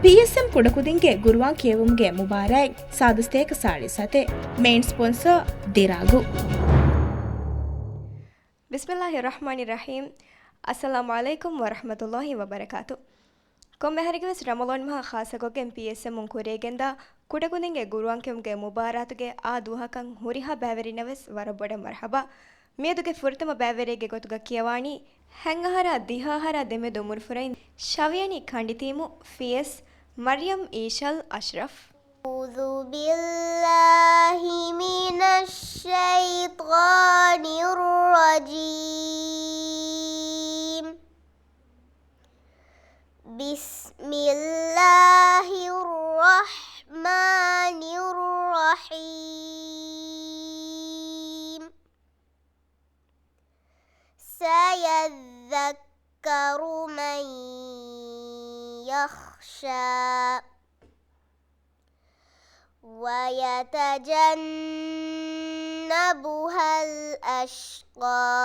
PSM ಕುಡಕುದಿಂಗೆ ಗುರುವಾನ್ ಕೇವುಂಗೆ ಮುಬಾರಕ್ ಸಾದಸ್ತೇಕ ಸಾಳಿ ಸತೆ ಮೇನ್ ಸ್ಪಾನ್ಸರ್ ದಿರಾಗು. ಬಿಸ್ಮಿಲ್ಲಾಹಿರ್ ರಹಮಾನಿರ್ ರಹೀಮ್. ಅಸ್ಸಲಾಮು ಅಲೈಕುಂ ವರಹಮತುಲ್ಲಾಹಿ ವಬರಕಾತು. ಕೊಮ್ಮೆ ಹರಿಗೆಸ್ ರಮಲಾನ್ ಮಹಾ ಖಾಸಗೊಗೆ PSM ಮುಂಕುರೇಗೆಂದ ಕುಡಕುದಿಂಗೆ ಗುರುವಾನ್ ಕೇವುಂಗೆ ಮುಬಾರಾತುಗೆ ಆ ದುಹಕಂ ಹುರಿಹಾ ಬ್ಯಾವೆರಿನವೆಸ್ ವರಬೊಡ ಮರ್ಹಬಾ. ಮೇದುಗೆ ಫುರ್ತಮ ಬ್ಯಾವೆರೆಗೆ ಗೊತುಗ ಕಿಯವಾಣಿ ಹೆಂಗಹರ ದಿಹಾಹರ ದೆಮೆದು ಮುರ್ಫುರೈನ್ ಶವಿಯನಿ ಖಂಡಿತೀಮು ಫಿಯಸ್ ಮರ್ಯಂ ಈಶಲ್ ಅಶ್ರಫ್. أعوذ بالله من الشيطان الرجيم. بسم الله الرحمن الرحيم. سيذكر من يخشى ويتجنبها الأشقى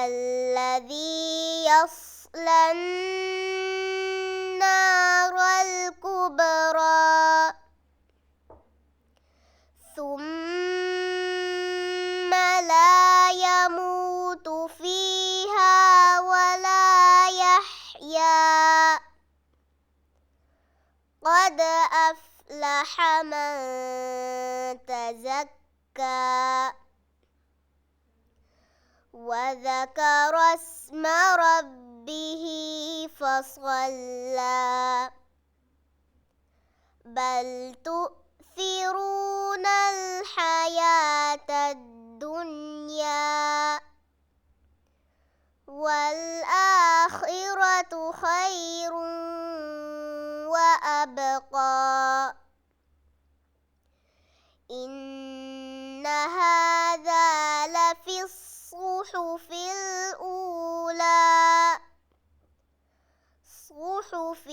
الذي يصلى النار الكبرى ثم لا يموت فيها ولا يحيا قد أفلح من تزكى وذكر اسم ربه فصلى بل تؤثرون الحياة الدنيا والآخرة خير وأبقى إن هذا لفي الصحف الأولى صحف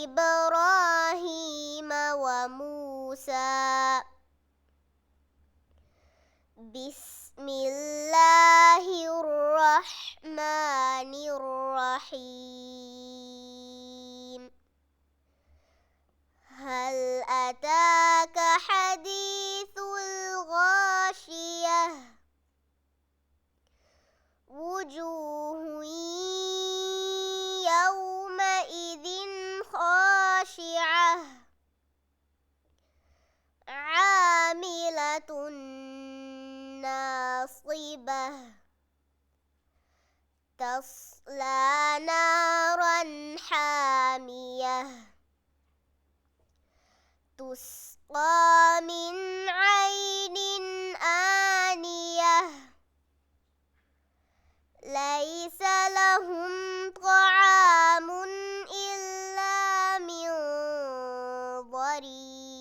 إبراهيم وموسى. بسم الله الرحمن الرحيم. هل أتاك حديث الغاشية وجوه يومئذ خاشعة عاملة ناصبة تصلى نارا حامية تسقى من عين آنية ليس لهم طعام إلا من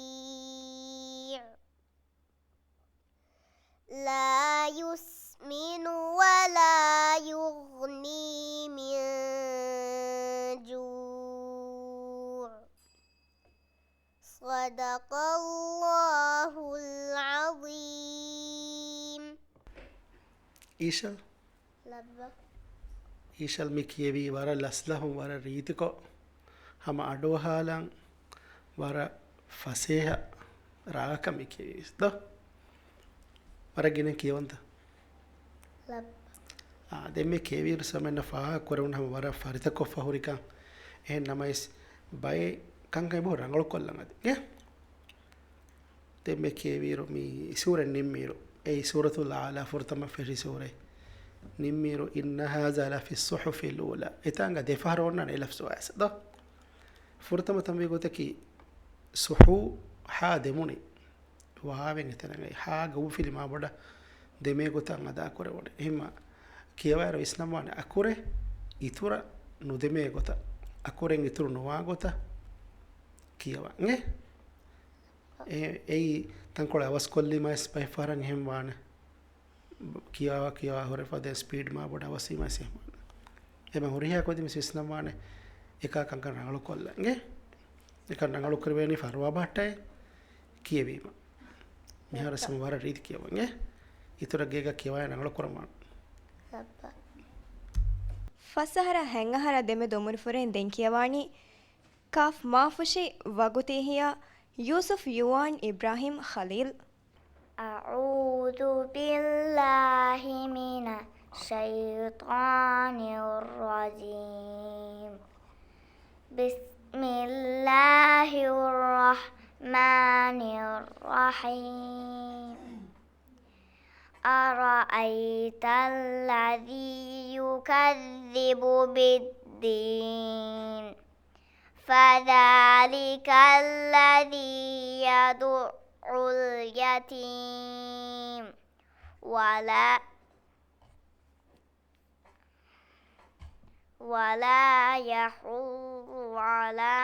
ضريع لا يسمن ولا يغني من جوع. صدق الله العظيم. إيشل ಈಶಲ್ ಮಿಕಿಯವಿ ವರ ಲಸ್ಲಹು ವರ ರೀತಿಕೊ ಹಮ ಅಡೋಹಾಲಂ ವರ ಫಸೇಹ ರಾಗಕ ಮಿಕಿಯವಿ ದೋ ವರಗಿನ ಕಿಯವಂತ ದೆಮ್ಮೆ ಕೇವೀರು ಸಮೆನ್ನ ಫಾಹ ಕೊರವನ ಹಮ ವರ ಫರಿತಕೊ ಫಹುರಿಕ ಎಹೆನ್ ನಮೈಸ್ ಬೈ ಕಂಕೈ ಬಹು ರಂಗಳು ಕೊಲ್ಲಂ ಅದಿ ಗೆ ದೆಮ್ಮೆ ಕೇವೀರು ಮೀ ಸೂರ ನಿಮ್ಮೀರು ಏ ಸೂರತುಲ್ ಆಲಾ ಫುರ್ತಮ ಫೆರಿ ಸೂರೈ ನಿಮ್ಮಿರು ಇನ್ನ ಹಾಜಾ ಲಫಿ ಸುಹುಫಿ ಲೂಲಾ ಇತಾಂಗ ದೆಫಾರೋನ್ನ ನೆಲಫ್ಸು ಆಸ ದೋ ಫುರ್ತಮ ತಂಬಿ ಗೊತ್ತಕಿ ಸುಹು ಹಾ ದೆಮುನಿ ವಾವೆಂಗ ತನಂಗೈ ಹಾ ಗೌಫಿಲಿ ಮಾಬಡ ದೆಮೆ ಗೊತ್ತಂಗ ಅದಾ ಕೊರೆ ಒಡೆ ಹಿಮ್ಮ ಕೇವಾರ ಇಸ್ಲಾಮಾನೆ ಅಕುರೆ ಇತುರ ನುದೆಮೆ ಗೊತ್ತ ಅಕುರೆಂಗ ಇತುರು ನುವಾ ಗೊತ್ತ ಕಿಯವಂಗೆ ಏಯ್ ತಂಕೊಳೆ ಅವಸ್ಕೊಲ್ಲಿ ಮೈಸ್ ಬೈಫಾರಂಗ ಹೆಮ್ವಾನೆ කියාවා හොර පද ස්පීඩ් මා බොඩ අවසීමසේම එම හොරියා කොදි මිස් ඉස්ලාමානේ එකා කංකර රංගලු කොල්ලන්ගේ එක රංගලු කරවේනි ෆර්වා බට්ටයි කියවීම මිහාර සමවර රීති කියවන්නේ ඉතර ගේක කියවය රංගලු කරමන ಫಸಹರ ಹೆಂಗಹರ ದೆಮೆ ದೊಮುರು ಫುರೆನ್ ದೆಂಕಿಯವಾಣಿ ಕಾಫ್ ಮಾಫುಶಿ ವಗುತಿಹಿಯ ಯೂಸುಫ್ ಯುವಾನ್ ಇಬ್ರಾಹಿಂ ಖಲೀಲ್. أعوذ بالله من الشيطان الرجيم. بسم الله الرحمن الرحيم. أرأيت الذي يكذب بالدين فذلك الذي يدع اليتيم ولا يحض على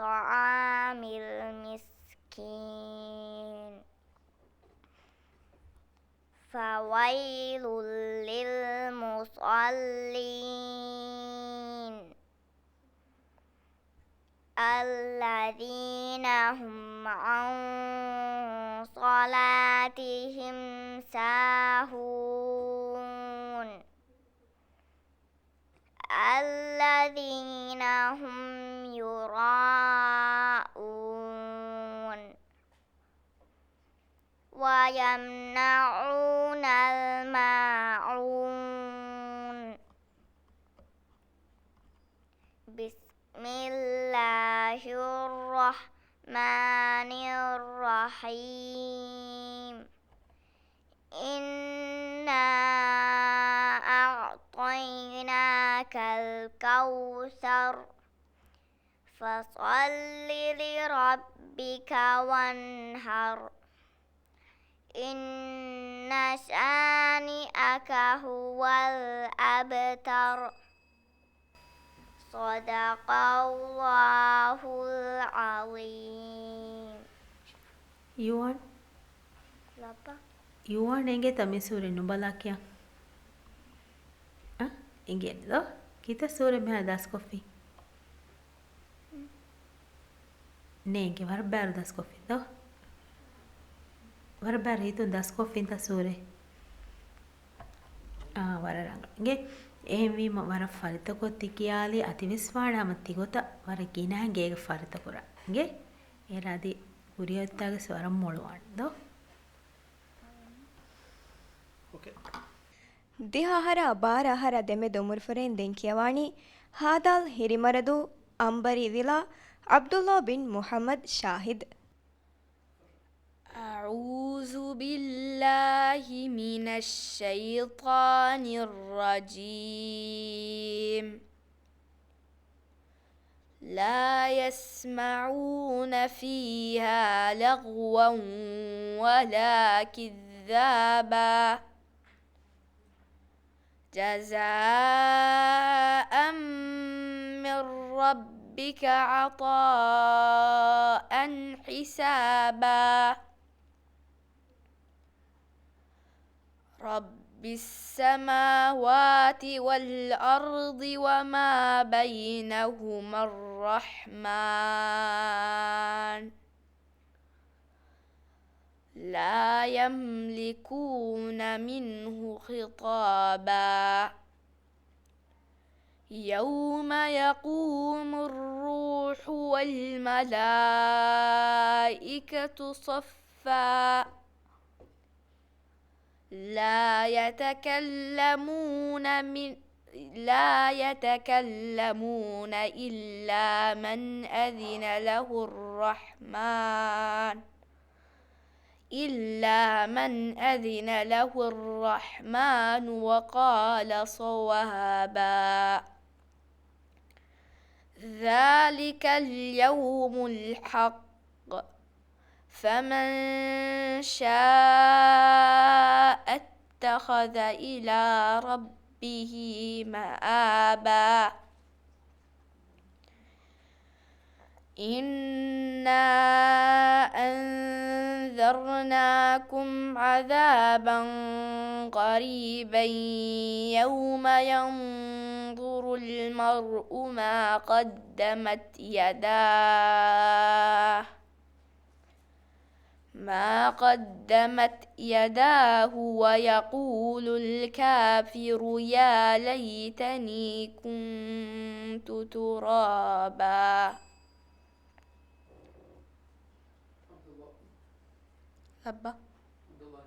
طعام المسكين فويل للمصلين الذين هم عن صلاتهم ساهون الذين هم يراءون ويمنعون الماعون. بسم الله الرحمن الرحيم. إنا أعطيناك الكوثر فصل لربك وانهر إن شانئك هو الأبتر. صدق الله العظيم. युवान एंगे तमे सूरे नुबला क्या एंगे दो kita सूरे में दास कोफी ने एंगे वर बैर दास कोफी दो वर बैर ही तो दास कोफी ता सूरे वर रंग एंगे එහෙම වර ෆරිත කොත්ති කියාලි අතිවිස්වාඩාමත්ති ගොත වර කිනහ ගේග ෆරිත කුර ගේ එරාදි කුරියත්තාගේ ස්වරම් මොළුවන්දෝ ಓಕೆ ದಿಹಾಹರ ಬಾರಹರ ದೆಮೆ ದೊಮುರು ಫುರೆನ್ ದೆಂಕಿಯವಾಣಿ ಹಾದಾಲ್ ಹಿರಿಮರದು ಅಂಬರಿ ವಿಲಾ ಅಬ್ದುಲ್ಲಾ ಬಿನ್ ಮುಹಮ್ಮದ್ ಶಾಹಿದ್. أعوذ بالله من الشيطان الرجيم. لا يسمعون فيها لغوا ولا كذابا جزاء من ربك عطاء حسابا. رب السماوات والأرض وما بينهما الرحمن لا يملكون منه خطابا. يوم يقوم الروح والملائكة صفا لا يتكلمون إلا من أذن له الرحمن وقال صوابا. ذلك اليوم الحق فمن شاء اتخذ إلى ربه مآبا. إنا أنذرناكم عذابا قريبا يوم ينظر المرء ما قدمت يداه ما قدمت يداه ويقول الكافر يا ليتني كنت ترابا. أبا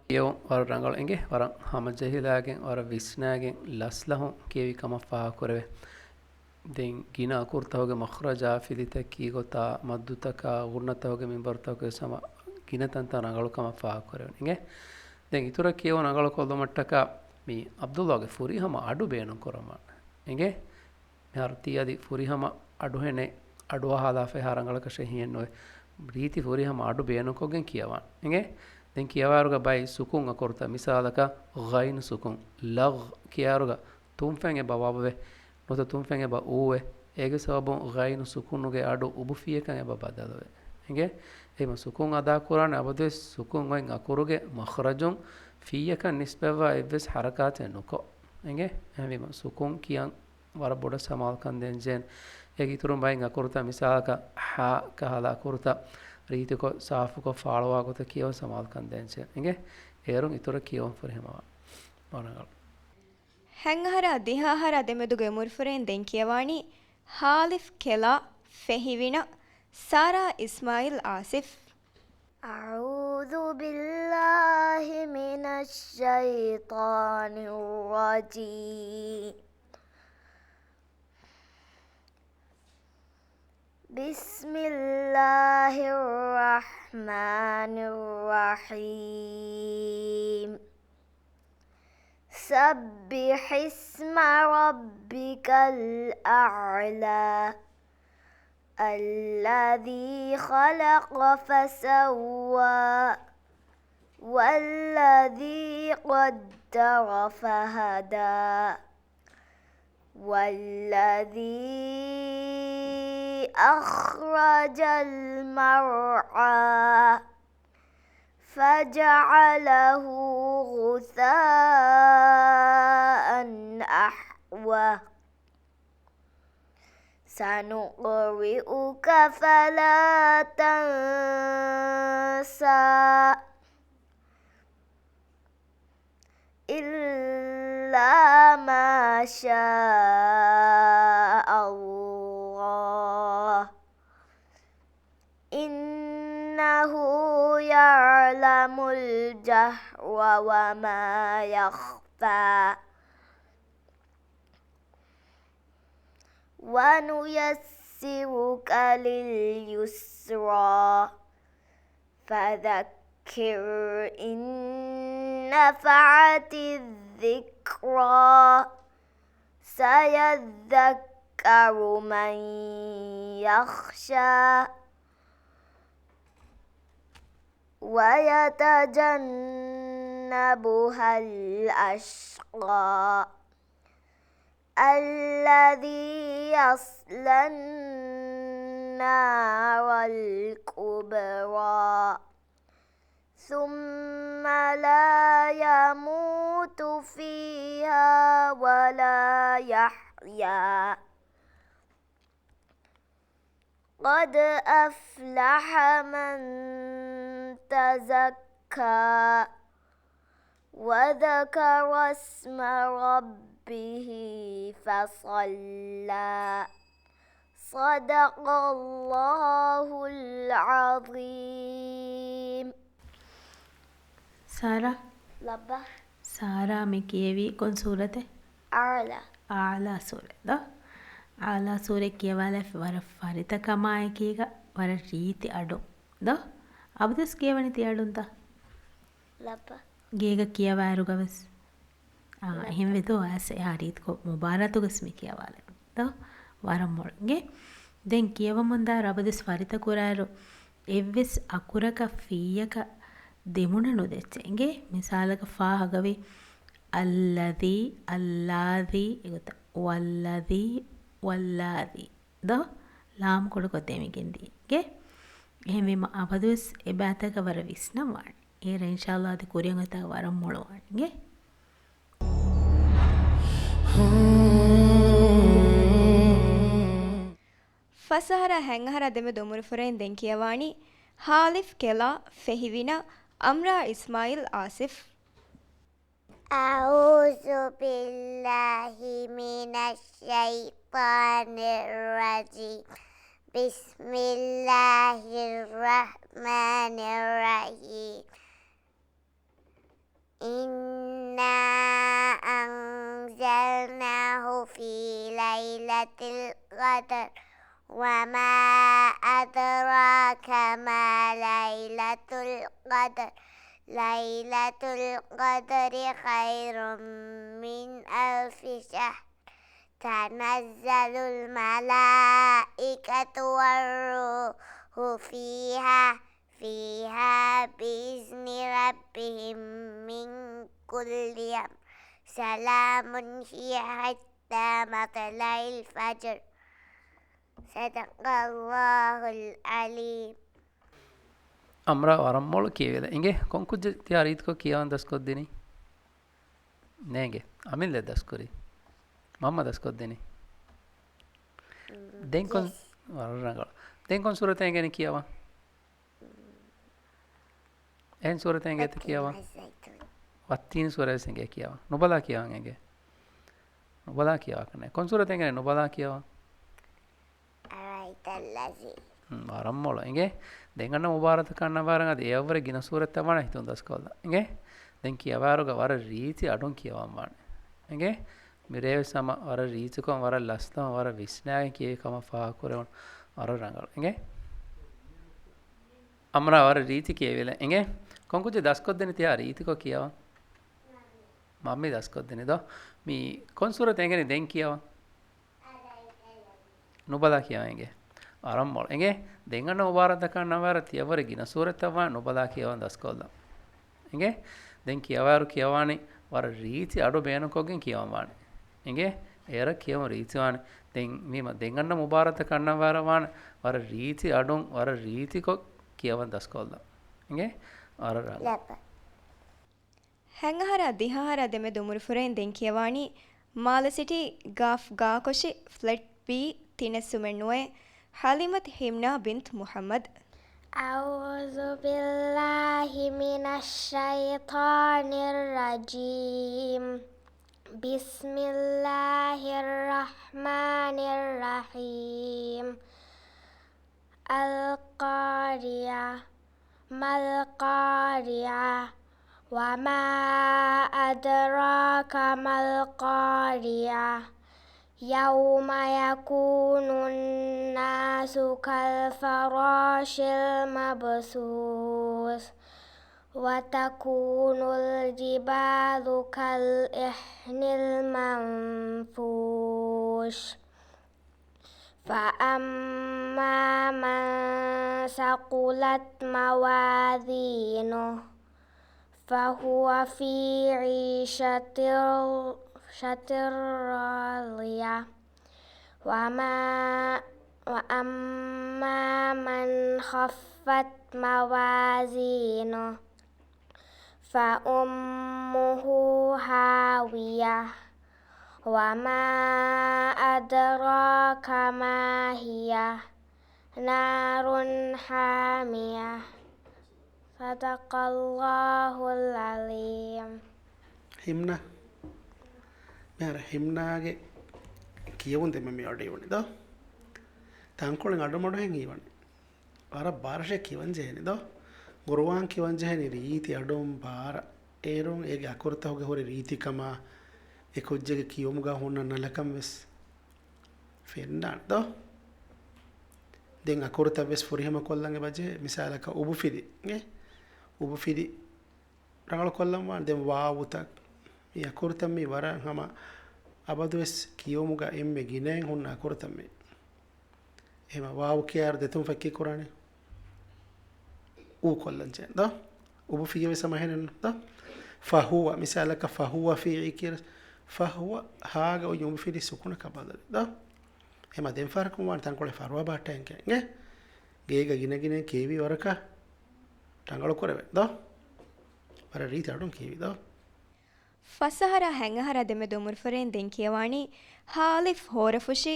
කියෝ වර රංගල එගේ වරන් හම ජහිලාගෙන් වර විස්නාගෙන් ලස්ලහුන් කියවි කම ෆා කරවේ දෙන් ගින අකුර්තවගේ මඛරජා ෆිලිතකී ගොතා මද්දුතක ගුණතවගේ මින්බර්තවගේ සම ගින තන්ත රංගල කම ෆා කරවේ එගේ දෙන් ඉතුර කියෝ රංගල කොල්දමට්ටක මේ අබ්දුල්ලාගේ ෆුරිහම අඩු බේනු කරම එගේ මෙහර්තියදි ෆුරිහම අඩු හෙනේ අඩුව හදාෆේ හරංගලක ෂෙහියෙන් නොය ರೀತಿ ෆුරිහම අඩු බේනු කොගෙන් කියවන් එගේ දැන් කියවාරුග බයි සුකුන් අකොරත මිසාලක ගයින් සුකුන් ලග් කියාරුග තුම්ෆෙන්ගේ බවබවේ නොත තුම්ෆෙන්ගේ බ ඌවේ ඒගේ සබොන් ගයින් සුකුන්ගේ අඩු උබුෆියකන් එබ බදලවේ එගේ එම සුකුන් අදා කුරාන අබදෙස් සුකුන් වයින් අකුරුගේ මඛරජුන් ෆියකන් නිස්බවා එවස් හරකාතේ නොකෝ එගේ එමෙම සුකුන් කියන් වර බොඩ සමාල්කන් දෙන් ජෙන් ඒගේ තුරුම් බයින් අකුරත මිසාලක හා කහලා අකුරත ರೀತಿಕೊ ಸಾಫುಕೊ ಫಾಳವಾಗುತ್ತ ಕಿಯೋ ಸಮಾಲ್ಕನ್ ದೆಂಚೆ ಹಿಂಗೆ ಏರುಂ ಇತುರ ಕಿಯೋಂ ಫುರಿಹಮವ ಮನಗಳು ಹೆಂಗಹರ ದಿಹಾಹರ ದೆಮೆದುಗೆ ಮುರ್ಫುರೆನ್ ದೆಂ ಕಿಯವಾಣಿ ಹಾಲಿಫ್ ಕೆಲಾ ಫೆಹಿವಿನ ಸಾರಾ ಇಸ್ಮಾಯಿಲ್ ಆಸಿಫ್. أعوذ بالله من الشيطان الرجيم. بسم الله الرحمن الرحيم. سبح اسم ربك الأعلى الذي خلق فسوى والذي قدر فهدى والذي أخرج المرعى فجعله غثاء أحوى سنقرئك فلا تنسى إلا ما شاء الله إنه يعلم الجهر وما يخفى ونيسرك لليسرى فذكر إن نفعت الذكرى سيذكر من يخشى ويتجنبها الأشقى الذي يصلى النار الكبرى ثم لا يموت فيها ولا يحيا قد أفلح من تزكى وذكر اسم ربه فصلى صدق الله العظيم. ಸಾರಾ لبا ಸಾರಾ ಮಿ ಕಿಯವಿ ಕೊನ್ ಸೂರತೆ أعلى ಆಲಾ ಸೂರೆ ದ ಆಲಾ ಸೂರೆ ಕಿಯವಾಲ ವರ ಫರಿತ ಕಮಾಯ ಕೀಗ ವರ ರೀತಿ ಅಡು ದ ಅಬದಸ್ ಕಿಯವನಿ ತಿ ಅಡುಂತ لبا ಗೇಗ ಕಿಯವಾರುಗವಸ್ එහෙම වෙද ඔයාස හරිත් කො මුබාරතුගස් මි කියවාල ද වරම් මොල්ගේ දැන් කියවමුන්දා රබදස් ෆරිත කුරාරු එව්වෙස් අකුරක ෆීයක දෙමුණ නොදෙච්චෙන්ගේ මිසාලක ෆා හගවි අල්ලදී අල්ලාදී එගොත වල්ලදී වල්ලාදී ද ලාම් කොඩ කොතෙමිගෙන්දී ගේ එහෙම අපදුස් එබෑතක වර විස්නම් වාන් ඒ ඉන්ෂාල්ලාහ් අද කුරියන් අත වරම් මොළවාන් ගේ ಫಸಹರ ಹೆಂಗಹರ ದೆಮೆ ದೊಮುರು ಫುರೆನ್ ದೆಂ ಕಿಯವಾಣಿ ಹಾಲಿಫ್ ಕೆಲಾ ಫೆಹಿವಿನ ಅಮ್ರಾ ಇಸ್ಮಾಯಿಲ್ ಆಸಿಫ್. أعوذ بالله من الشيطان الرجيم بسم الله الرحمن الرحيم إنا أنزلناه في ليلة القدر وما أدراك ما ليلة القدر ليلة القدر خير من ألف شهر تنزل الملائكة والروح فيها بإذن ربهم من كل يوم سلام هي حتى مطلع الفجر صدق الله العليم. අම්රා වරම්මෝල කියවෙල එගේ කොංකුජ තියාරීත්කෝ කියවන් දස්කොද්දිනි නේගේ අමිල්ල දස්කොරි මම්ම දස්කොද්දිනි දෙන්කොන් වරරංගල දෙන්කොන් සුරතෙන් ගැන කියවා එන් සුරතෙන් ගැත කියවා වත්තින සුරයෙන් ගැ කියවා නොබලා කියවන් එගේ නොබලා කියවා කනේ කොන් සුරතෙන් ගැන නොබලා කියවා වරම්මෝල එගේ දෙගන්න මුබාරත කන්න බාරගද ඒවර ගින සූරත් තමන හිතුන් දස්කොල්ල එගේ දැන් කියවාරුග වර රීති අඩුන් කියවම් වාන එගේ මිරේව සම වර රීතිකොන් වර ලස්තම වර විස්නාගෙන් කියකම ෆාකුරවුන් වර රංගල එගේ අමරා වර රීති කියවෙල එගේ කොංකුජ දස්කොද්දෙන තියා රීතිකො කියවා මම්මි දස්කොද්දෙන දෝ මී කොන් සූරත එගෙන දැන් කියවා නුබලා කියවා එගේ ආරම්මෝල එගේ දෙංගන්න උපාරදකන්න නවර තියවර ගින සූරතවා නොබලා කියවන් දස්කොල්ල එගේ දැන් කියවාරු කියවානේ වර රීති අඩු බේනකොගෙන් කියවන් වානේ එගේ එර කියව රීතිවානේ දැන් මීම දෙංගන්න මුබාරතකන්න වරවාන වර රීති අඩුන් වර රීතිකො කියවන් දස්කොල්ල එගේ අර හැංගහර දිහාහර දෙමෙ දුමුරු ෆුරෙන් දෙන් කියවානි මාල සිටි ගාෆ් ගාකොෂි ෆ්ලට් බී තිනෙසුමෙන්නුවේ حليمة همنا بنت محمد. أعوذ بالله من الشيطان الرجيم بسم الله الرحمن الرحيم القارعة ما القارعة وما أدراك ما القارعة يوم يكون الناس كالفراش المبثوث وتكون الجبال كالإحن المنفوش فأما من ثقلت موازينه فهو في عيشة راضية وأما من خفت موازينه فأمه هاوية وما أدراك ما هي نار حامية صدق الله العظيم. හිම්නා මෙහර හිම්නාගේ කියවුන් දෙම මේ අඩේ වනේ දෝ තංකොලෙන් අඩමඩ හැංගීවනේ අර බාරෂේ කියවන් ජේනේ දෝ ගුරුවාන් කියවන් ජේනේ රීති අඩොම් බාර ඒරුන් ඒගේ අකුරතවගේ හොරේ රීතිකම ඒ කොජ්ජගේ කියවමුගා හොන්න නලකම් වෙස් ෆෙන්නාන් දෝ දෙන් අකුරත වෙස් ෆොරිහම කොල්ලන්ගේ බජේ මිසාලක උබුෆිදි නේ උබුෆිදි රංගල කොල්ලම් වාන් දෙම් වාවුතක් මේ අකුරතම් මේ වර හම අබදුස් කියවමුගා එම්මේ ගිනෙන් හොන්න අකුරතම් මේ එහෙම වාවු කියාර දෙතුන් ෆක්කි කුරානේ ඌ කොල්ලන් ජේ දෝ උබුෆිය වෙස මහෙනන් දෝ فهو مثالك فهو في عكير فهو هاga o yum fidi sukuna kabadal da ema den farku wan tan kole farwa ba tanke nge geega gine kevi waraka tangalo korave da para riti adun kevi da ಫಸಹರ ಹೆಂಗಹರ ದೆಮೆ ದೊಮುರ್ಫರೆನ್ ದೆನ್ ಕಿಯವಾಣಿ ಹಾಲಿಫ್ ಹೋರಫುಶಿ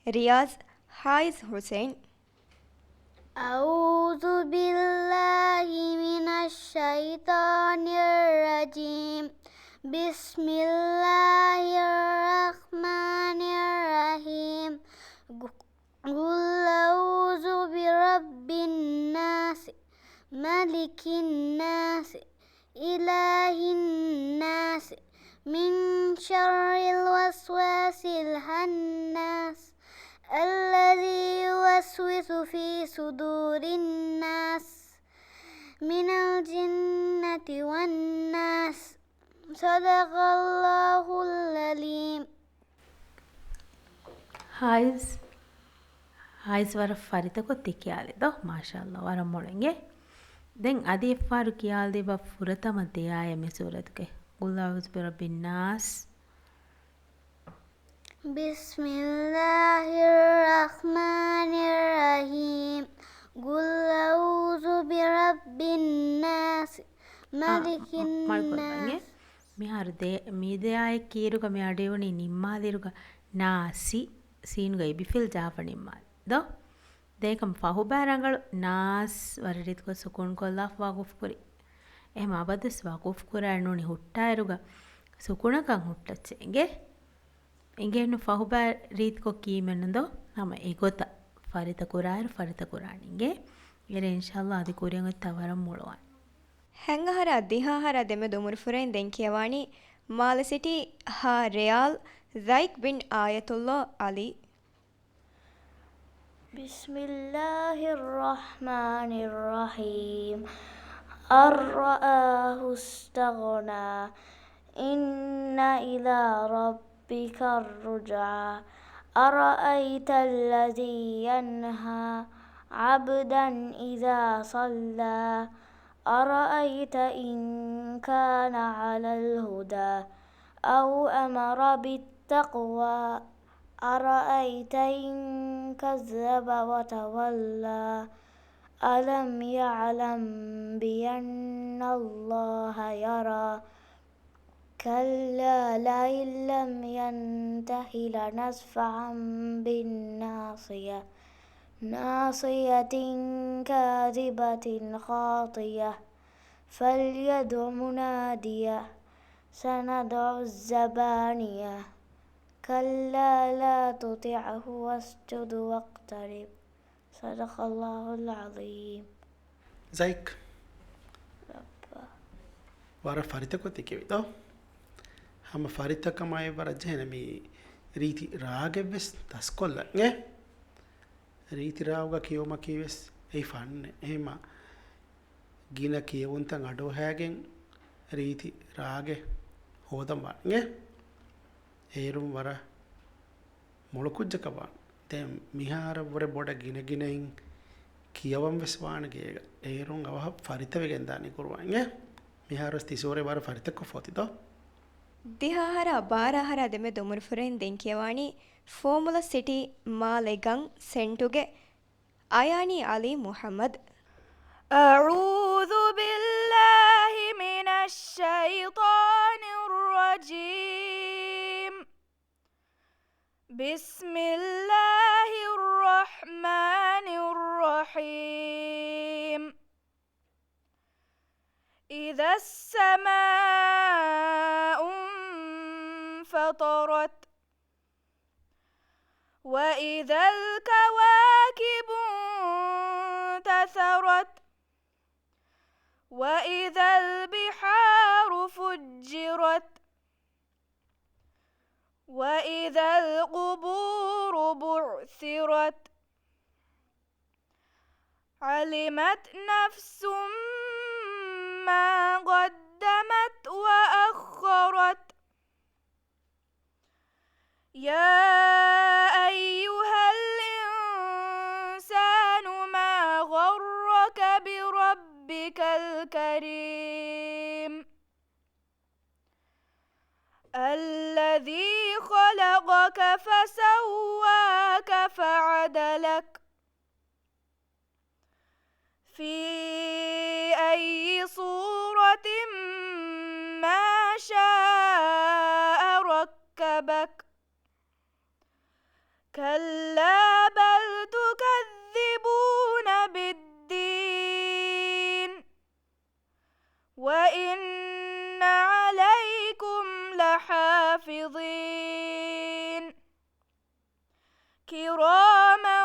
ರಿಯಾಜ್ ಹಾಯಿಸ್ ಹುಸೈನ್. أعوذ بالله من الشيطان الرجيم بسم الله الرحمن الرحيم قل أعوذ برب الناس ملك الناس إله الناس من شر الوسواس الخناس الذي يوسوس في صدور الناس من الجنة والناس صدق الله العليم. ಹಾಯ್ಸ್ ವರ ಫರಿತ ಕೊತ್ತಿ ಕಿಯಾಲಿದೋ ಮಾಶಾಅಲ್ಲಾ ವರ ಮೊಳಂಗೆ ದೆನ್ ಅದಿ ಫಾರು ಕಿಯಾಲ್ದಿ ಬ ಫುರತಮ ದಿಯಾಯ ಮೆ ಸೂರತ್ಗೆ ಕುಲ್ ಔಜು ಬಿರಬ್ಬಿನ್ ನಾಸ್ ಬಿಸ್ಮಿಲ್ಲಾಹಿರ್ ರಹ್ಮಾನಿರ್ ರಹೀಮ್ ಕುಲ್ ಔಜು ಬಿರಬ್ಬಿನ್ ನಾಸ್ ಮಲಿಕಿನ್ ನಾಸ್ ಮಿಹಾರು ಮೀದೆಯಾಯ ಕೀರುಗ ಮೆ ಅಡೆವಣಿ ನಿಮ್ಮಾದಿರುಗ ನಾಸಿ ಸೀನುಗ ಇಬಿಫಿಲ್ ಜಾಫ ನಿಮ್ಮಾದಿ ದೋ ದೇಕಂ ಫಹು ಬ್ಯಾರಂಗಳು ನಾಸ್ ವರರಿತ್ಕೊ ಸುಕೂನ್ ಕೊಲ್ಲಾಫ್ ವಾಕುಫ್ ಕುರಿ ಎಹಮ ಅಬದಸ್ ವಾಕುಫ್ ಕುರಾಣುನಿ ಹುಟ್ಟಾಯರುಗ ಸುಕುಣಕಂ ಹುಟ್ಟಚ್ಚೆ ಎಂಗೇನು ಫಹು ಬ್ಯಾರ್ ರೀತ್ಕೊ ಕೀಮೆನ್ನದೋ ನಮ ಎಗೊತ ಫರಿತ ಕುರಾಣಿಂಗೆ ಎರೆ ಇನ್ಶಾಲ್ಲಾ ಅದಿ ಕುರಿಯಂಗ ತವರಂ ಮುಳುವಾನ್ ಹೆಂಗಹರ ದಿಹಾಹರ ದೆಮೆ ದೊಮುರು ಫುರೆನ್ ದೆನ್ ಕಿಯವಾಣಿ ಮಾಲ ಸಿಟಿ ಹಾ ರಿಯಾಲ್ ಝೈಕ್ ಬಿನ್ ಆಯತುಲ್ಲಾ ಅಲಿ بسم الله الرحمن الرحيم الرآه استغنى إن إلى ربك الرجعى أرأيت الذي ينهى عبدا إذا صلى أرأيت إن كان على الهدى أو أمر بالتقوى أرأيت إن كذب وتولى ألم يعلم بأن الله يرى كلا لئن لم ينته لنسفعا بالناصية ناصية كاذبة خاطية فليدع مناديه سندع الزبانية كلا لا تطعه واسجد واقترب صدق الله العظيم. زيك وارا فارتكو تكيدو هم فارتك ما يبرجهنا مي ريتي راغه بس تسكول نه ريتي راوغا كيوما كيوس اي فان ايما ගින කියවුන්තන් අඩෝ හැගෙන් රීති රාගෙ හෝදම් වන්නේ ඒරුම් වර මොළකුජ්ජකබන් දැන් මිහාර වර බොඩ ගිනගිනින් කියවම් වෙස්වානගේ ඒරුම් අවහ ෆරිත වෙගෙන් දානි කුරුවන්නේ මිහාරස් තිසෝරේ වර ෆරිතක ෆොතිදෝ ದಿಹಾಹರ ಬಾರಾಹರ ದೆಮೆ ದೊಮುರು ಫುರೆನ್ ದೆನ್ ಕಿಯವಾಣಿ ಫಾರ್ಮುಲಾ ಸಿಟಿ ಮಾಲೆಗಂ ಸೆಂಟುಗೆ ಅಯಾನಿ ಅಲಿ ಮುಹಮ್ಮದ್ أعوذ بالله من الشيطان الرجيم بسم الله الرحمن الرحيم إذا السماء انفطرت وإذا الكواكب انتثرت وإذا البحار فجرت وإذا القبور بعثرت علمت نفس ما قدمت وأخرت يا أيها الإنسان ما غرك بربك الكريم الذي خلقك فسواك فعدلك في أي صورة ما شاء ركبك كلا بل تكذبون بالدين حافظين كراما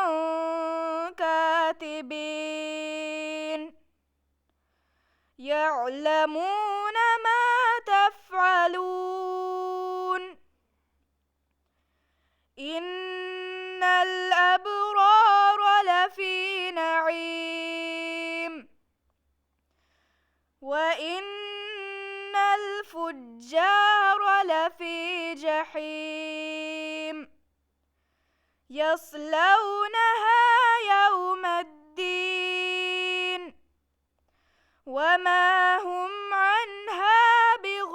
كاتبين يعلمون ما تفعلون إن الأبرار لفي نعيم وإن الفجار لفي جحيم يصلونها يوم الدين وما هم عنها بغائبين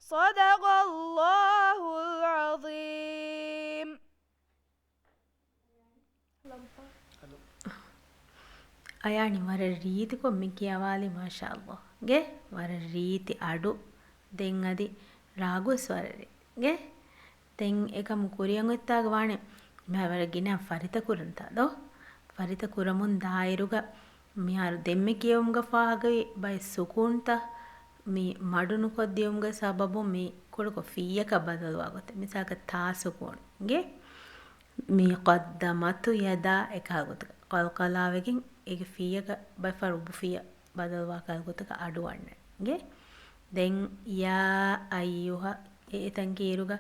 صدق الله العظيم. අයානි වර රීති කොම්මි කියවාලි මාෂාල්ලා ගේ වර රීති අඩු දෙන් අදි රාගුස් වරරේ ගේ දෙන් එකම කුරියන් වෙත්තාග වානේ මවර ගින ෆරිත කුරන්තා දෝ ෆරිත කුරමුන් දායිරුග මිහාර දෙම්මෙ කියවුම්ග ෆාගවි බයි සුකුන්ත මේ මඩුණු කොද්දියුම්ග සබබු මේ කොඩක ෆීයක බදලවා ගොත මිසාක තාසුකුන් ගේ මේ قدمت යදා එකගොත කල්කලාවකින් ඒක ෆීයක බයිෆර් උබු ෆීය බදලවා කල්ගොතක අඩුවන්නේ ගේ දැන් යා අයියුහ ඒතන් කීරුග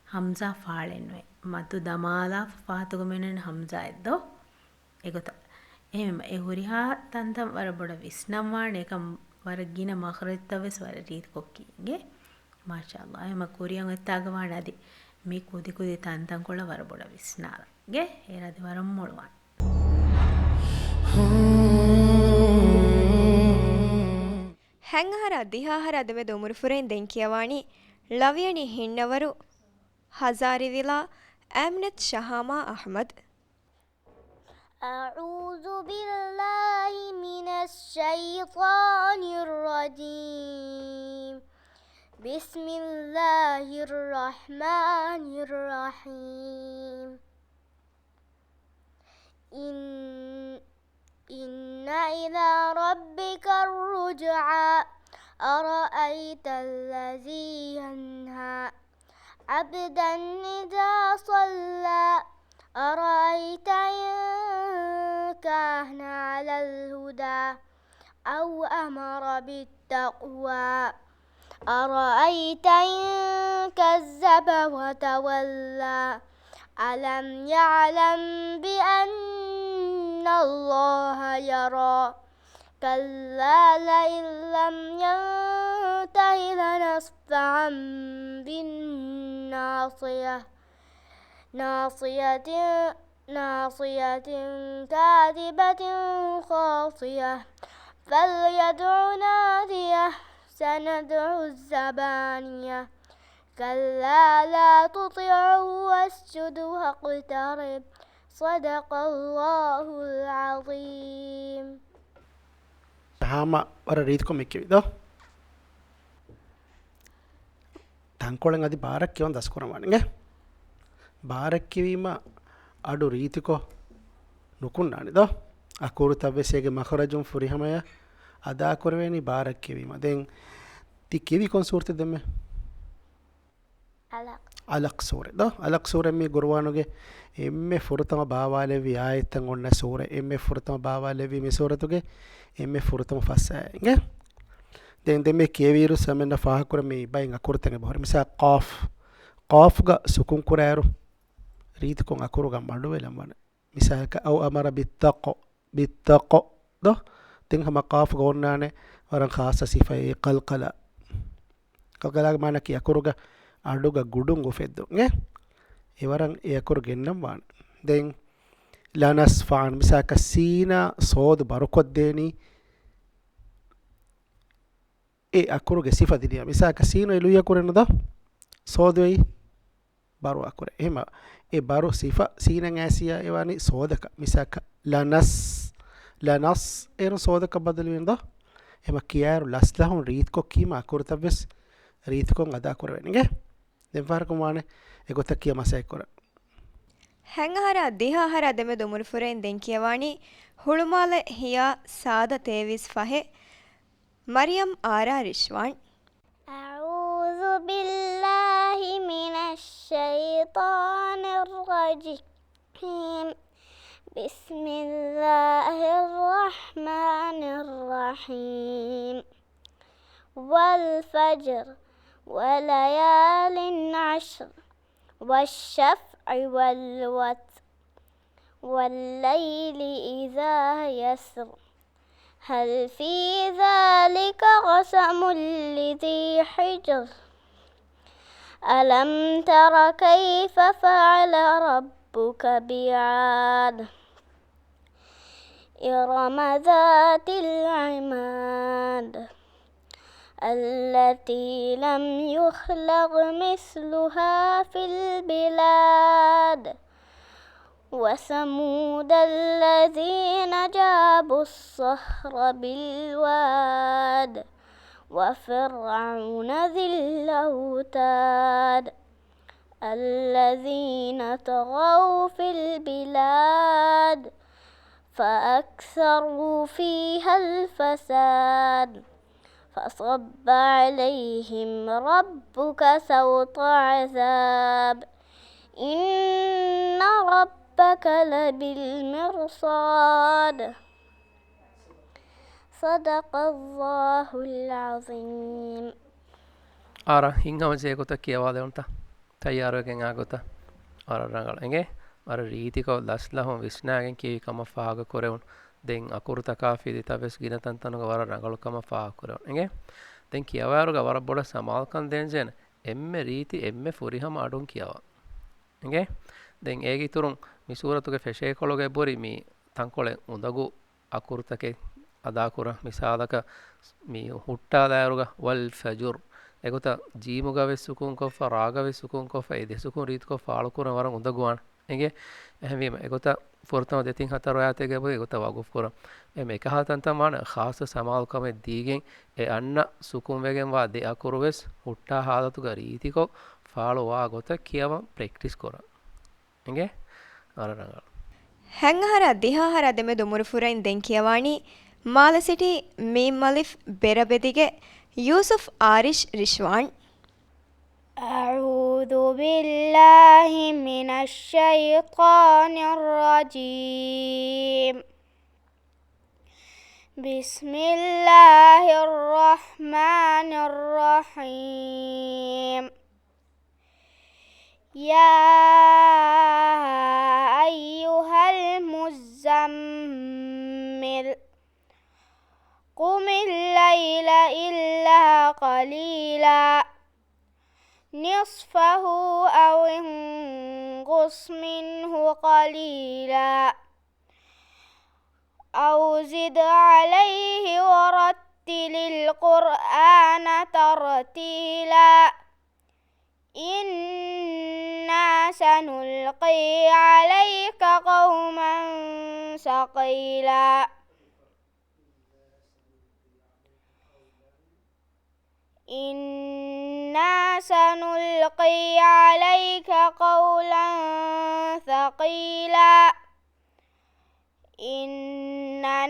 හම්සා ෆාලෙන්වේ මතු දමාලා ෆාතුග මෙන්න හම්සා එද්දෝ ඒගොත එහෙම ඒ හුරිහා තන්තම් වර බොඩ විස්නම් වාණ එක වර ගින මහරත්තවස් වර රීත් කොක්කිගේ මාෂාල්ලා එහෙම කුරියන් එත්තාග වාණ අදි මේ කුදි කුදි තන්තම් කොළ වර බොඩ විස්නාලා ගේ ඒරදි වරම් මොළවන් ಹೆಂಗಹರ ದಿಹಾಹರ ಅದವೆ ದೊಮುರು ಫುರೆನ್ ದೆಂಕಿಯವಾಣಿ ಲವಿಯಣಿ ಹಿನ್ನವರು ಹಜಾರಿವಿಲಾ ಆಮ್ನತ್ ಶಹಾಮಾ ಅಹ್ಮದ್. أعوذ بالله من الشيطان الرجيم بسم الله الرحمن الرحيم إن إلى ربك الرجعى أرأيت الذي ينهى عبدا إذا صلى أرأيت إن كان على الهدى أو أمر بالتقوى أرأيت إن كذب وتولى ألم يعلم بأن الله يرى كلا لئن لم ينته لنصفعا بالناصية ناصية كاذبة خاطية فليدع ناديه سندع الزبانية كلا لا تطعه واسجد واقترب صدق الله العظيم. තාම වර රීතිකොම එක්කෙවිද තංකොලෙන් අදි බාරක් කියවන් දස් කරවන්නේ බාරක් කිවීම අඩු රීතිකෝ නුකුන්නානිද අකුරු තබ්බෙසේගේ මඛරජුම් ෆුරිහමය අදා කරවෙනි බාරක් කිවීම දැන් ති කිවි කොන් සූර්ත දෙමෙ අලක් සූරේ ද අලක් සූරේ මේ ගුරුවානුගේ එම්මේ ෆුරතම බාවාලෙවි ආයතන් ඔන්න සූරේ එම්මේ ෆුරතම බාවාලෙවි මේ සූරතුගේ එම්මේ ෆුරතම ෆස්සාගේ දැන් දෙමේ කියවීරු සමෙන්න ෆාහකුර මේ බයින් අකුරතගේ බොහර මිසා ඛාෆ් ඛාෆ්ග සුකුන් කුරෑරු රීතිකොන් අකුරුග මඩු වෙලම් වන මිසාක අව අමර bittaqo ද තින් හම ඛාෆ් ගොන්නානේ වරන් ખાસ සිෆයි කල්කලා කල්කලා මාන කිය අකුරුග අඩුග ගුඩුන් ගොෆෙද්දු නේ එවරන් ඒ අකුරු ගෙන්නම් වාන දැන් ලනස් ෆාන් මිසාක සීනා සෝද බරකොත් දේනි ඒ අකුරුගේ සිෆා දිනියා මිසාක සීනෝ එළුය කරනද සෝද වෙයි බරු අකුර එහෙම ඒ බරු සිෆා සීනන් ඇසියා එවනි සෝදක මිසාක ලනස් එන සෝදක බදල වෙනද එහෙම කියාරු ලස්ලහුන් රීත්කො කීම අකුර තබස් රීත්කොන් අදා කර වෙනගේ දැන් ෆාරකුමානේ ඒගොත කිය මසයි කර ಹೆಂಗಹರ ದಿಹಾಹರ ಅದವೆ ದೊಮುರು ಫುರೆನ್ ದೆಂಕಿಯವಾಣಿ ಹುಳುಮಾಲ ಹಿಯಾ ಸಾದ ತೇವಿಸ್ ಫಹೆ ಮರಿಯಂ ಆರಾ ರಿಶ್ವಾನ್. أعوذ بالله من الشيطان الرجيم بسم الله الرحمن الرحيم والفجر وليال عشر والشفع والوتر والليل إذا يسر هل في ذلك قسم لذي حجر ألم تر كيف فعل ربك بعاد إرم ذات العماد التي لم يخلق مثلها في البلاد وثمود الذين جابوا الصخر بالواد وفرعون ذي الأوتاد الذين طغوا في البلاد فأكثروا فيها الفساد فصب عليهم ربك سوط عذاب إن ربك لبالمرصاد صدق الله العظيم. ಆರ ಹಿಂಗಮ ಜೇಗೊತ ಕಿಯವಾದೆ ಉಂಟ ತಯ್ಯಾರಗೆಂ ಆಗೊತ ಆರ ರಂಗಳ ಎಂಗೆ ಆರ ರೀತಿಕೋ ಲಸ್ಲಹಂ ವಿಸ್ನಾಗೆಂ ಕಿ ಕಮ ಫಾಗ ಕೊರೆವುನ್ ದೆನ್ ಅಕುರುತ ಕಾಫಿದಿ ತವೆಸ್ ಗಿನತಂತನುಗ ವರ ರಂಗಳು ಕಮ ಫಾಗ ಕೊರೆವುನ್ ಎಂಗೆ ದೆನ್ ಕಿಯವಾರುಗ ವರ ಬೊಡ ಸಮಾಲ್ಕನ್ ದೆಂಜೆನ ಎಮ್ಮೆ ರೀತಿ ಎಮ್ಮೆ ಫುರಿಹಮ ಅಡುನ್ ಕಿಯವಾ ಎಂಗೆ ದೆನ್ ಏಗಿ ತುರುನ್ ಮಿ ಸೂರತುಗೆ ಫೆಶೇಕೊಳಗೆ ಬೊರಿ ಮಿ ತಂಕೊಳೆ ಉಂದಗು ಅಕುರುತಕೆ ಅದಾಕುರ ಮಿಸಾದಕ ಮಿ ಹುಟ್ಟಾದಾರುಗ ವಲ್ ಫಜುರ್ ಎಗುತ ಜೀಮುಗವೆ ಸುಕುನ್ ಕೊಫ ರಾಗವೆ ಸುಕುನ್ ಕೊಫ ಎದೆ ಸುಕುನ್ ರೀತ್ ಕೊಫ ಆಳುಕುರ ವರ ಉಂದಗುವಾಣ ಎಂಗೆ ಎಹಮೀಮ ಎಗುತ ಫುರ್ತಮ ದೆತಿನ್ ಹತರ ಯಾತೆಗೆ ಬೊ ಎಗುತ ವಗುಫ್ ಕುರ ಎಮೆ ಕಹಾತಂತ ಮಾನ ಖಾಸ ಸಮಾಲ್ ಕಮೆ ದೀಗೆನ್ ಎ ಅನ್ನ ಸುಕುನ್ ವೆಗೆನ್ ವಾ ದೆ ಅಕುರುವೆಸ್ ಹುಟ್ಟಾ ಹಾದತುಗ ರೀತಿಕೊ ಫಾಳು ವಾ ಗೊತ ಕಿಯವ ಪ್ರಾಕ್ಟೀಸ್ ಕೊರ ಎಂಗೆ ಅರರಂಗ ಹೆಂಗಹರ ದಿಹಾಹರ ದೆಮೆ ದುಮುರು ಫುರೈನ್ ದೆನ್ ಕಿಯವಾಣಿ ಮಾಲಸಿಟಿ ಮೀಮ್ ಮಲಿಫ್ ಬೆರಬೆದಿಗೆ ಯೂಸುಫ್ ಆರಿಶ್ ರಿಶ್ವಾನ್. أعوذ بالله من الشيطان الرجيم بسم الله الرحمن الرحيم يا أيها المزمل قم الليل إلا قليلا نصفه أو انقص منه قليلا أو زد عليه ورتل القرآن ترتيلا إنا سنلقي عليك قولا ثقيلا إنا سنلقي عليك قولا ثقيلا إن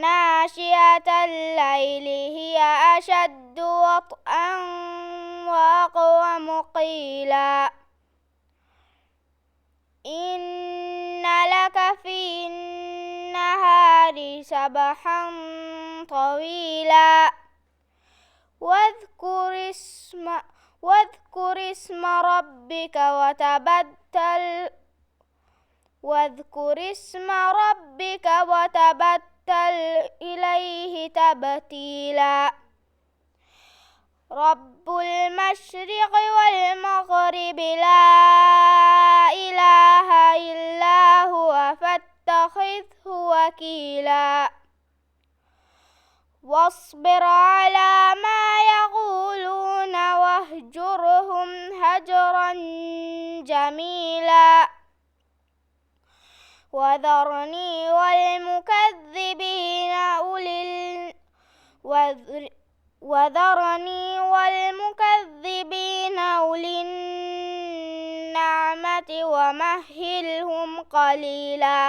ناشئة الليل هي أشد وطئا وأقوم قيلا إن لك في النهار سبحا طويلا واذكر اسم ربك وتبتل إليه تبتيلا رب المشرق والمغرب لا إله إلا هو فاتخذه وكيلا واصبر على ما يقولون واهجرهم هجرا جميلا وذرني والمكذبين أولي النعمة ومهلهم قليلا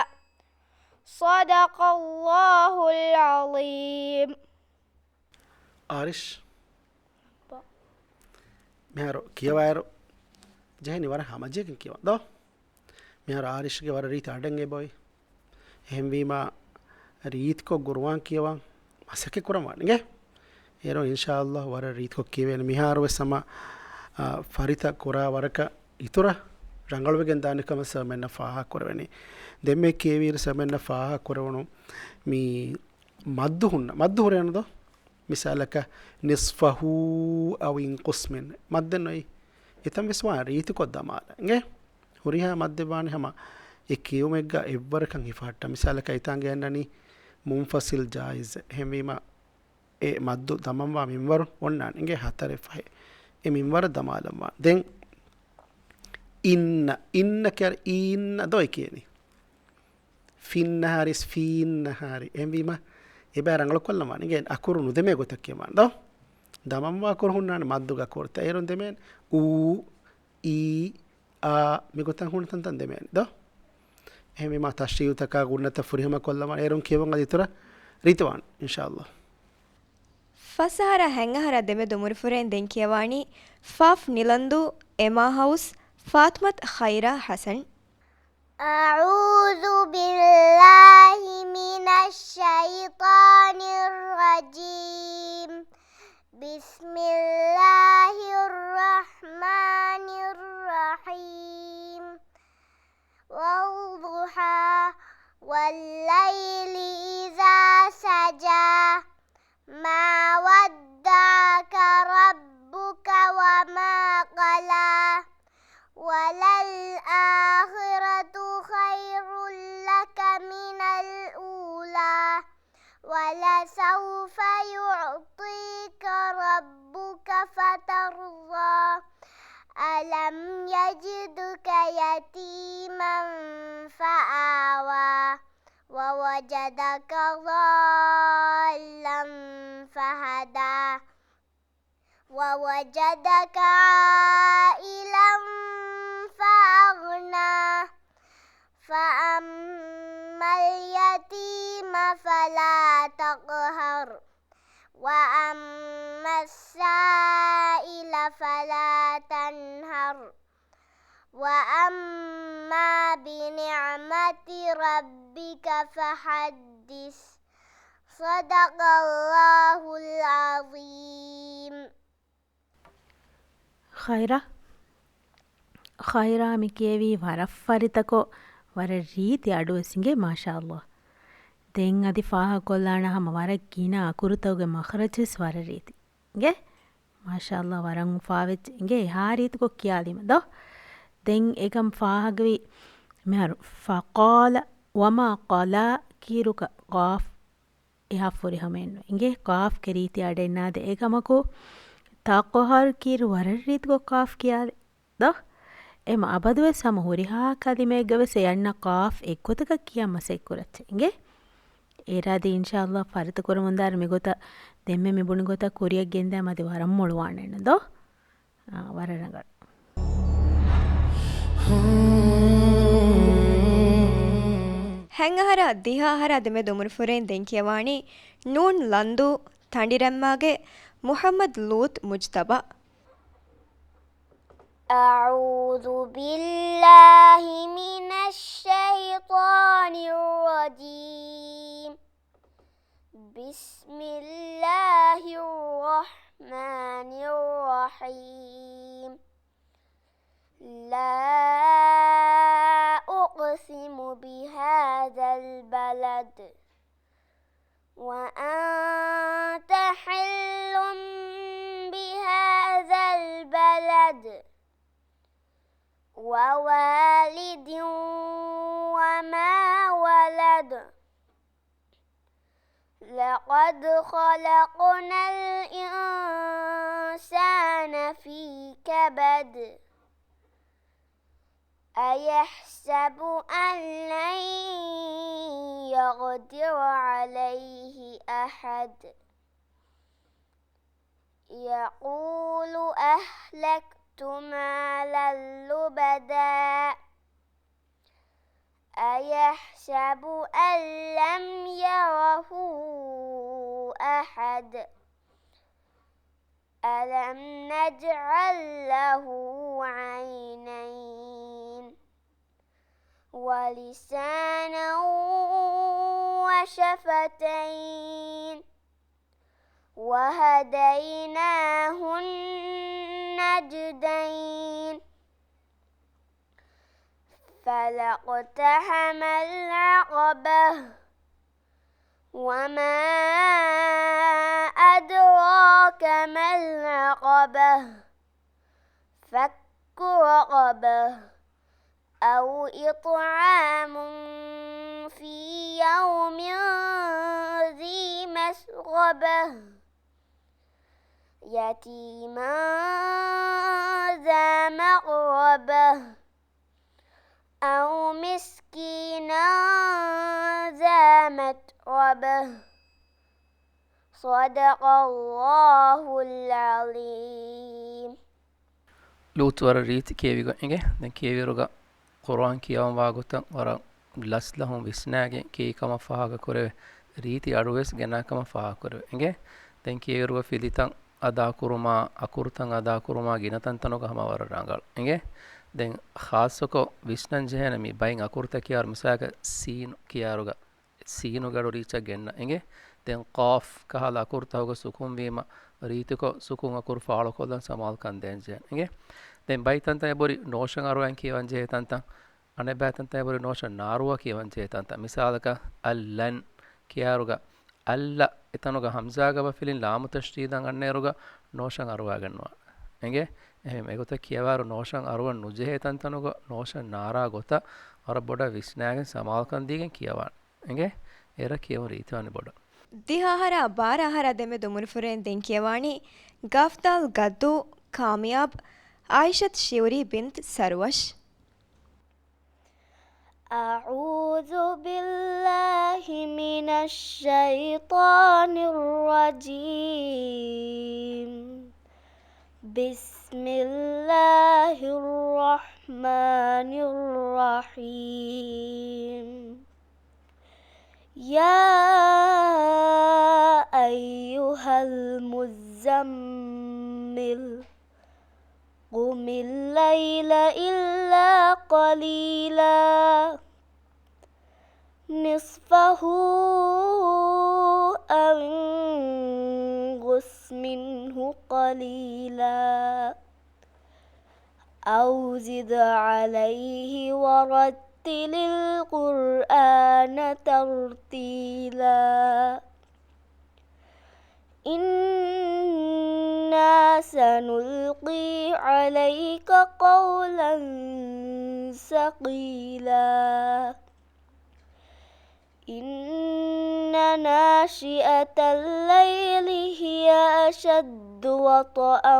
صدق الله العظيم. ආරිෂ් Ba. මෙහර කියවයරු ජයනි වර හමජයකින් කියව දෝ මෙහර ආරිශ්ගේ වර රීත අඩන්ගේ බොයි එහෙම්වීම රීත්කො ගුරුවන් කියවන් මසක කුරමවානගේ ඒරෝ ඉන්ශාල්له වර රීත්කො කියවෙන මිහාරුව සම ෆරිත කුරා වරක ඉතුර ರಂಗಳವೆಗೆನ್ ದಾನಿಕಮ ಸಮೆನ್ನ ಫಾಹ ಕೊರವೆನಿ ದೆಮ್ಮೆ ಕೇವೀರ ಸಮೆನ್ನ ಫಾಹ ಕೊರವನು ಮೀ ಮದ್ದು ಹುರೇನದು ಮಿಸಾಲಕ ನಿಸ್ಫಹು ಅವ್ ಇಂಕುಸ್ ಮಿನ್ ಮದ್ದೆನೊಯ್ ಇತಂ ವಿಸ್ವಾ ರೀತಿ ಕೊದ್ದಮಾಲ ಇಂಗೆ ಹುರಿಹ ಮದ್ದೆ ಬಾನಿ ಹಮ ಎ ಕಿಯುಮೆಗ್ಗ ಎವ್ವರಕಂ ಹಿಫಾಟ್ಟ ಮಿಸಾಲಕ ಇತಾಂಗೆ ಅನ್ನನಿ ಮುಂಫಸಿಲ್ ಜಾಯಿಜ್ ಹೆಮೀಮ ಎ ಮದ್ದು ದಮಂವಾ ಮಿಂವರು ಒಣ್ಣಾನ್ ಇಂಗೆ ಹತರೆ ಫಹೆ ಎ ಮಿಂವರ ದಮಾಲಂವಾ ದೆನ್ ඉන්න කර ඉන්න දොයි කියනි ෆින්න හරිස් ෆීන්න හරි එවීම එබෑ රංගල කොල්ලමනිගේ අකුරු නුදෙමේ ගොතක් කියමන් දෝ දමම්වා කොරහුන්නාන මද්දුග කොරත ඒරුන් දෙමෙන් ඌ ඊ ආ මිගොතන් හුන් තන්තන් දෙමෙන් දෝ එහෙම මා තශ්‍රීයුතක ගුණත ෆුරිහම කොල්ලම ඒරුන් කියවන් අදිතර රිතවාන් ඉන්ෂාඅල්ලාහ් ಫಸಹರ ಹೆಂಗಹರ ದೆಮೆ ದುಮುರಿ ಫುರೆನ್ ದೆನ್ ಕಿಯವಾಣಿ ಫಾಫ್ ನಿಲಂದು ಎಮಾ ಹೌಸ್ فاطمة خيرة حسن. أعوذ بالله من الشيطان الرجيم. بسم الله الرحمن الرحيم. والضحى والليل إذا سجى ما ودعك ربك وما قلى وللآخرة خير لك من الأولى ولسوف يعطيك ربك فترضى ألم يجدك يتيما فآوى ووجدك ضالا فهدى ووجدك عائلا فأغنى فأما اليتيم فلا تقهر وأما السائل فلا تنهر وأما بنعمة ربك فحدث صدق الله العظيم. ಖೈರಾ ಮಿಕೇವಿ ವರಫರಿತಕೊ ವರ ರೀತಿ ಅಡುವಸಿಂಗೆ ಮಾಶಾಅಲ್ಲಾಹ್ ದೆನ್ ಅದಿ ಫಾಹ ಕೊಲ್ಲಾಣ ಹಮ ವರ ಗಿನ ಅಕುರುತೌಗೆ ಮಖರಜಸ್ ವರ ರೀತಿ ಗೆ ಮಾಶಾಅಲ್ಲಾಹ್ ವರಂ ಫಾವೆಚ್ ಇಂಗೆ ಹಾ ರೀತಿ ಕೊ ಕಿಯಾಲಿಮ ದೋ ದೆನ್ ಏಕಂ ಫಾಹಗವಿ ಮೆಹರು ಫಕಾಲ ವಮಾ qala ಕೀರುಕ ಕಾಫ್ ಇಹಾ ಫುರಿ ಹಮೆನ್ನು ಇಂಗೆ ಕಾಫ್ ಕೆ ರೀತಿ ಅಡೆನ್ನಾದೆ ಏಕಮಕು ತಾಕೊಹರ್ ಕೀರು ವರ ರೀತಿ ಕೊ ಕಾಫ್ ಕಿಯಾಲೆ ದೋ එම අබදුව සම හුරිහා කලිමේගවස යන්න කාෆ් එක්කොතක කියම්ම සෙක්කුරච්ච ಇಂಗೆ ඒරාದಿ ඉන්ෂාල්ලාහ් ෆරිත කුරමුන්දාර මිගොත දෙම්මෙ මිබුණු ගොත කුරියක් ගෙන්දා මදි වරම් මොළුවානෙන්න දෝ වරරඟ ಹೆಂಗಹರ ದಿಹಾಹರ ದೆಮೆ ದುಮುರಿ ಫುರೆನ್ ದೆನ್ ಕಿಯವಾಣಿ ನೂನ್ ಲಂದು ತಂಡಿರಮ್ಮಾಗೆ ಮುಹಮ್ಮದ್ ಲೂತ್ ಮುಜ್ತಬಾ. أعوذ بالله من الشيطان الرجيم. بسم الله الرحمن الرحيم. لا أقسم بهذا البلد وأنت حل بهذا البلد ووالد وما ولد لقد خلقنا الإنسان في كبد أيحسب أن لن يقدر عليه أحد يقول أهلكت مالا لبدا أيحسب أن لم يره أحد ألم نجعل له عينين ولسانا وشفتين وهديناه النجدين فلاقتحم العقبة وما أدراك ما العقبة فك رقبة أو إطعام في يوم ذي مسغبة يتيما ذا مقربة أو مسكينا ذا متربة صدق الله العظيم. ලූත් වර රීති කියවිග එගේ දැන් කියවිරුග කුර්ආන් කියවම් වාගොතන් වර ලස්ලහුම් විස්නාගේ කීකම ෆාග කරේ රීති අඩුවෙස් ගෙනාකම ෆා කරේ එගේ දැන් කියවිරුග ෆිලිතන් අදා කුරුමා අකුරුතන් අදා කුරුමා ගිනතන් තනක හම වර රංගල් එගේ දැන් ખાસકો විස්නන් ජහන මි බයින් අකුරුත කියාර මිසාක සීන් කියාරුග සීනු ගඩු රීච ගෙන්න එගේ දැන් ඛාෆ් කහලා අකුරුතවග සුකුම් වීම රීතිකෝ සුකුම් අකුරු ෆාල කොල්ලන් සමාල් කන් දෙන් ජේ එගේ දැන් බයිතන් තය බොරි නෝෂන් අරුවන් කියවන් ජේ තන්තන් අනේ බෑතන් තය බොරි නෝෂන් නාරුවා කියවන් ජේ තන්තන් මිසාලක අල්ලන් කියාරුග අල්ල එතනුග හම්සාගව ෆිලින් ලාමු තෂ්දීදන් අන්නේරුග නෝෂන් අරුවා ගන්නවා එගේ එහෙම ඒගොත කියවාරු නෝෂන් අරුවන් නුජේ තන්තනුග නෝෂන් නාරා ගොත අර බොඩ විස්නාගෙන් සමාල් කන් දීගෙන් කියවන් එගේ එර කියව රීතිවන්නේ බොඩ ದಿಹಾಹರ ಬಾರಹರ ದೆಮೆ ದುಮುನುಫುರೆನ್ ದೆಂಕಿಯವಾಣಿ ಗಫ್ತಾಲ್ ಗದ್ದು ಕಾಮಿಯಾಬ್ ಆಯಿಷತ್ ಶಿವರಿ ಬಿಂತ್ ಸರ್ವಶ್ أعوذ بالله من الشيطان الرجيم بسم الله الرحمن الرحيم يا أيها المزمل قم الليل إلا قليلا نصفه أو انقص منه قليلا أو زد عليه ورتل القرآن ترتيلا إنا سنلقي عليك قولا ثقيلا إن ناشئة الليل هي أشد وطئا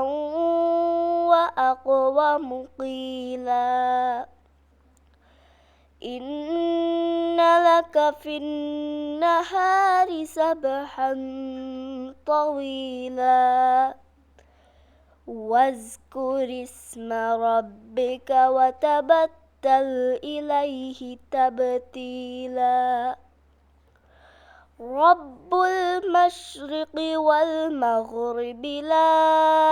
وأقوم قيلا إن لك في النهار سبحا طويلا واذكر اسم ربك وتبتل إليه تبتيلا رب المشرق والمغرب لا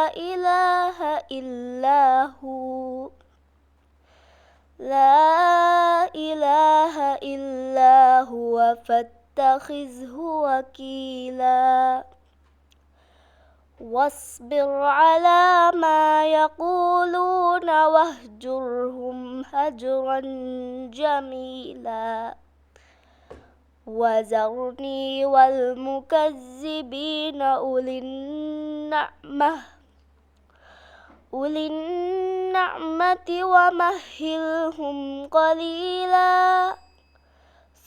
إله إلا هو لا إله إلا هو فاتخذه وكيلا واصبر على ما يقولون واهجرهم هجرا جميلا وذرني والمكذبين أولي النعمة ومهلهم قليلا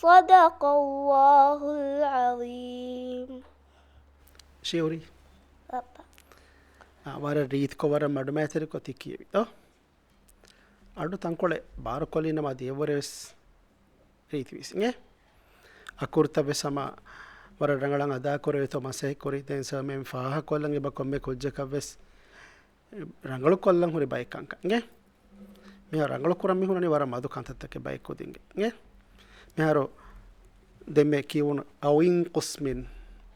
صدق الله العظيم ಶಿವರಿ ವರ ರೀತ್ಕೊ ವರ ಮಡುಮ್ಯಾತರಿಕೊ ತಿಕ್ಕಿಯವಿತೋ ಅಡು ತಂಕೊಳೆ ಬಾರಕೊಲಿನ ಮಾ ದೇವರೆಸ್ ರೀತಿ ವಿಸಿಂಗೆ ಅಕುರ್ತವೆ ಸಮ ವರ ರಂಗಳಂಗ್ ಅದಾ ಕೊರೆತೋ ಮಸೆ ಕೊರಿತೆನ್ ಸಮೆಂ ಫಾಹ ಕೊಲ್ಲಂಗೆ ಬಕೊಮ್ಮೆ ಕೊಜ್ಜಕವೆಸ್ ರಂಗಳು ಕೊಲ್ಲಂಗ್ ಹುರಿ ಬೈಕ್ ಅಂಕಂಗೆ ಮೆ ರಂಗಳು ಕುರಮ್ಮಿ ಹುನನಿ ವರ ಮದು ಕಂತತ್ತಕ್ಕೆ ಬೈಕ್ ಕುದಿಂಗೆ ಗೆ මෙහාරෝ දෙමෙ කියවුණු අවින් කුස්මින්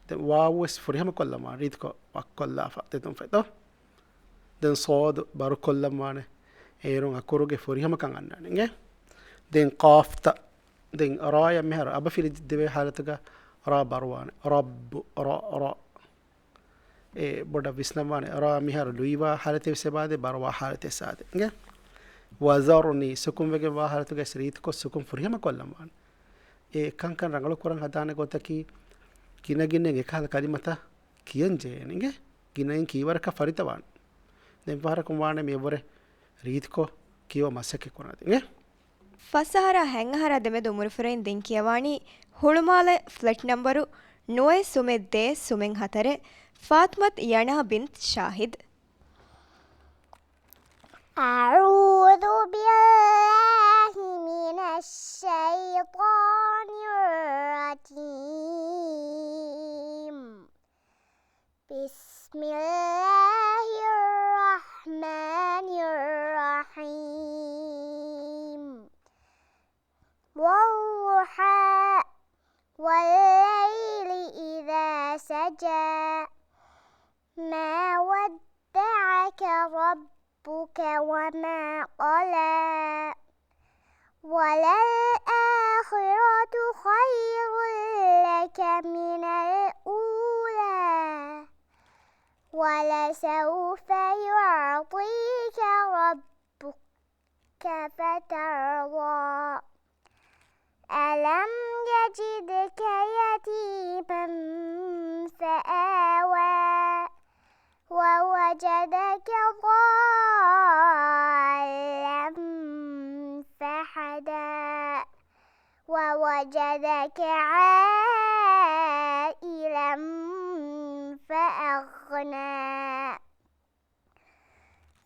ද වාවස් ෆුරිහම කොල්ලම රීත්කෝ වක්කොල්ලාෆා දෙතුම් ෆෙතෝ den صاد baru kollam wane erun akuruge forihama kan annane nge den qafta den raya mehar aba fil debe halatuga ra barwane rabb ra boda visnamane ra mehar luiwa halate sebade barwa halate sade nge wazarni sukum wege wa halatuga srit ko sukum forihama kollam wane kan rangalo kurang hadane gotaki kinagine ge kala kalimata kiyan jeeninge ginain kiwaraka faritawan den paharakum wane mevore රීතිකෝ කියව මස්සක කොනද ಫಸಹರ ಹೆಂಗಹರ ದೆಮೆದು ಮುರುಫುರೈನ್ ದೆಂಕಿಯವಾಣಿ ಹುಳುಮಾಲೆ ಫ್ಲೆಟ್ ನಂಬರು ನೋಯೆ ಸುಮೆದ್ದೆ ಸುಮೆಂ ಹತರೆ ಫಾತ್ಮತ್ ಯಣಾ ಬಿಂತ್ ಶಾಹಿದ್ أعوذ بالله من الشيطان الرجيم بسم الله الرحمن الرحيم والضحى والليل إذا سجى ما ودعك ربك وما قلى وللآخرة خير لك من الأولى ولسوف يعطيك ربك فترضى ألم يجدك يتيما فآوى ووجدك ضالا فهدى ووجدك عائلا فأغنى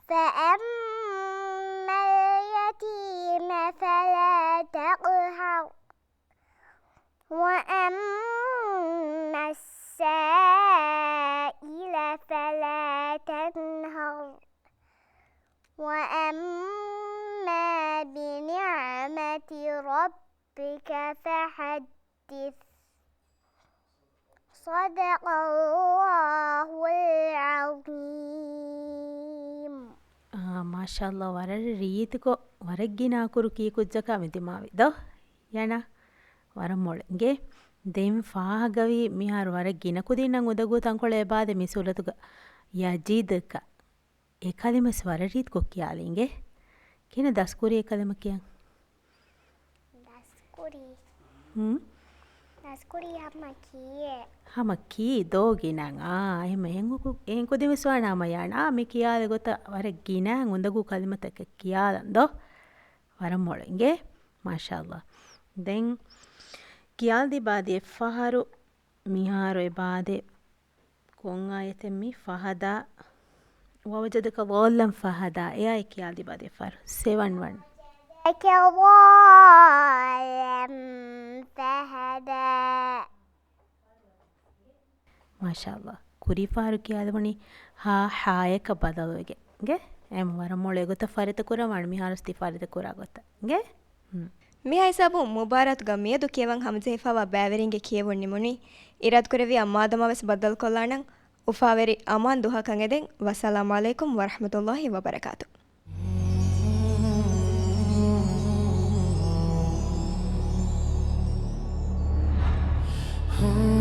فأما اليتيم فلا تقهر وأما السائل فلا تنهر وأما بنعمة ربك فحدث صدق الله العظيم ಮಾಷಾಲ್ಲಾ ವರ ರೀತಿಕೋ ವರಗ್ಗಿನಾಕುರು ಕೀಕುಜ್ಜಕ ಮಿತಿಮಾವಿ ದೋ ಯಣ ವರಮೊಳಂಗೆ ದೆಂ ಫಾಹಗವಿ ಮಿಹಾರು ವರಗ್ಗಿನ ಕುದಿನಂಗ್ ಉದಗು ತಂಕೊಳೆ ಬಾದೆ ಮಿಸುಲತುಗ ಯಜೀದಕ ಏಕಲಿಮಸ್ ವರ ರೀತ್ ಕೊಕ್ಕಿಯಾಲಿಂಗೆ ಕಿನ ದಸ್ಕುರಿ ಏಕಲಿಮ ಕಿಯಂ දස්කුරී ಹಮ ಕೀ ದೋಗಿನಂಗ್ එහෙම එහෙන් කුදිවිස්වානාම යනා මි කියාද ගොත වර ගිනං උඳගු කලිමතක කියාදන්දෝ වරමොළಂಗೆ ಮಾಶಾಅಲ್ಲಾ ದೆನ್ කියාದಿ ಬಾದಿ ಫಹರು මිහාරු එබාදේ කොන් ආයතෙමි ෆහදා වවජදක වෝල්ලම් ෆහදා එයයි කියාದಿ ಬಾದಿ ಫರ್ 71 فهدى ಮಾಶಾಅಲ್ಲಾ ಕುರಿ ಫಾರು ಕಿಯಾದವಣಿ ಹಾಯಕ ಬದಲುಗೆ ಗೆ ಎಂ ವರಮೊಳೆ ಗೊತ್ತ ಫರಿತ ಕುರ ಮಾಡ್ ಮಿಹಾರಸ್ತಿ ಫರಿತ ಕುರ ಗೊತ್ತ ಗೆ ಮಿ ಹೈಸಾಬು ಮುಬಾರತ್ ಗ ಮಿಯದು ಕಿಯವಂ ಹಮ್ಜೆಫಾವ ಬ್ಯಾವರಿಂಗೆ ಕಿಯವಣ್ಣಿ ಮುನಿ ಇರಾದ್ ಕುರವಿ ಅಮ್ಮಾದಮವಸ್ ಬದಲ್ ಕೊಲ್ಲಾಣಂ ಉಫಾವೆರಿ ಅಮಾನ್ ದುಹಾ ಕಂಗೆದೆನ್ ವಸ್ಸಲಾಮು ಅಲೈಕುಂ ವರಹಮತುಲ್ಲಾಹಿ ವಬರಕಾತು Oh